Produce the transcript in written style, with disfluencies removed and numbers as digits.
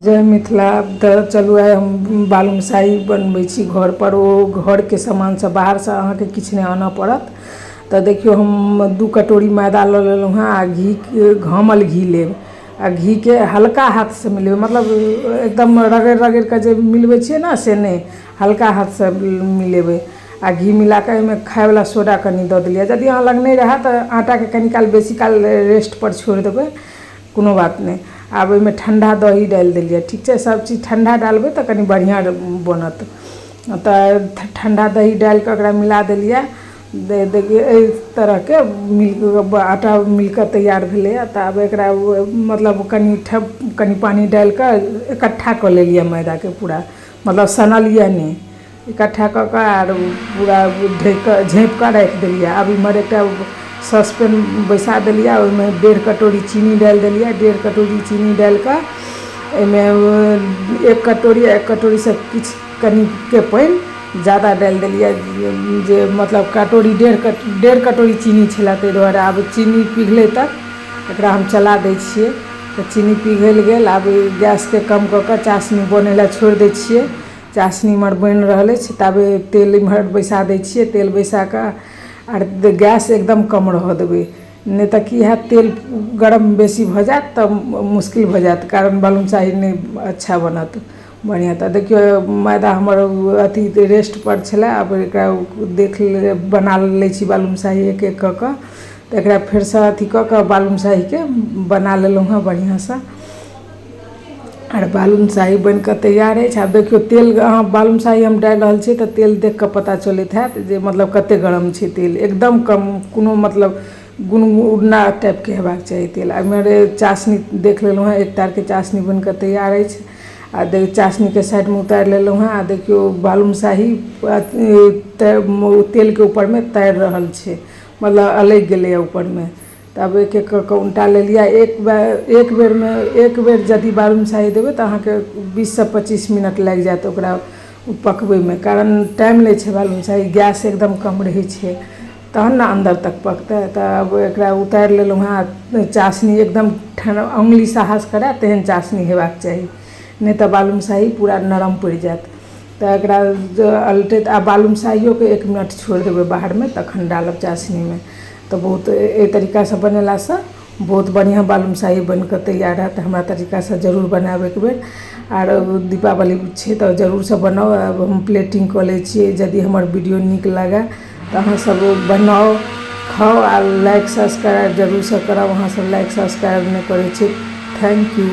जय मिथिला। तऽ चलू आइ हम बालूशाही बनबै छी घर पर। ओ घर के सामान से बाहर से अहाँ के किछु नहीं आना पड़त। तो देखियो हम 2 कटोरी मैदा ल लेलहुँ हैं आ घी घामल घी लेब आ घी के हल्का हाथ से मिलेबै, मतलब एकदम रगड़ रगड़ के जे मिलबै छियै ना से नहीं, हल्का हाथ से मिलेबै। आ घी मिला के एहिमे खाय वाला सोडा कनी दऽ देलिए। यदि अहाँ लग नहीं रहा तो आटा के कनी काल बेसी काल रेस्ट पर छोड़ देबै, कोनो बात नहीं। आब एहिमे ठंडा दही डाल देलिए, ठीक है। सब चीज ठंडा डालबै तो कनी बढ़िया बनत। तो ठंडा दही डाल के ओकरा मिला देलिए। देखिए एहि तरह के आटा मिलकर तैयार भेलै। तो अब एकरा मतलब कनी पानी डाल के इकट्ठा कर लेलिए मैदा के पूरा, मतलब सनलिए नहीं, इकट्ठा कऽ के आर पूरा झाँप के रख देलिए। अब इमहर एक सॉसपेन बैसा देलिए, ओहिमे 1.5 कटोरी चीनी डाल देलिए। 1.5 कटोरी चीनी डाल के एहिमे 1 कटोरी से किछ कनी के पानी ज़्यादा डाल देलिए, जे मतलब कटोरी 1.5 कटोरी चीनी छलै ताहि दुआरे। आब चीनी पिघले तक एकरा हम चला दै छियै। तो चीनी पिघल गेल। आब गैस के कम कऽ के चाशनी बनै ला छोड़ दै छियै। चाशनी इमहर बन रहल अछि, ताबे तेल इमहर बैसा दै छियै। तेल बैसा के आर गैस एकदम कम रह देबै, नहीं तो कि हैत तेल गरम बेसी भऽ जायत तऽ मुश्किल भऽ जायत, कारण बालूशाही नहीं अच्छा बनत बढ़िया। तो देखियो मैदा हमर अथी रेस्ट पर छलै। अब एकरा देख ले बना लै छी बालूशाही एक एक कऽ के। तो एकरा फिर से अथी कऽ के बालूशाही के बना लेलहुँ हैं बढ़िया से। और बालूशाही बन के तैयार है। अब देखियो तेल अहाँ बालूशाही हम डाल रहल छी तो तेल देख के पता चलत हैत जे मतलब कते गरम छै तेल, एकदम कम, कोनो मतलब गुनगुना टाइप के हेबाक चाहिए तेल। आ मेरे चाशनी देख लेलहुँ हैं, एक तार के चाशनी बन के तैयार है। आ चाशनी के साइड में उतार लेलहुँ हैं। आ देखियो बालूशाही तेल के ऊपर में तैर रहल छै, मतलब अलग गेलै ऊपर में। तब एक एक कऽ उल्टा ले लिया। एक बेर यदि बालूशाही देबै तो अहाँ के 20 से 25 मिनट लग जायत ओकरा पकबै में, कारण टाइम लै छै बालूशाही, गैस एकदम कम रहै छै तहन ना अंदर तक पकतै। तब एकरा उतारि लेलहुँ हैं। चाशनी एकदम उंगली साहस करे तेहन चाशनी हेबाक चाही, नहीं तो बालूशाही पूरा नरम पड़ जायत। तो एकरा अलटैत आ बालूशाहियों के 1 मिनट छोड़ देबै बाहर में, तखन डालब चाशनी में। तो बहुत ए तरीका से बनेला से बहुत बढ़िया बालूशाही बन के तैयार है। तो हमरा तरीका से जरूर बनाएब एक बेर। आर दीपावली छै तो जरूर से बनाओ। अब हम प्लेटिंग कऽ लै छियै। यदि हमर वीडियो नीक लगे तो अहाँ सब बनाओ, खाओ आ लाइक सब्सक्राइब जरूर से करब। अहाँ सब लाइक सब्सक्राइब नहीं करै छी, थैंक यू।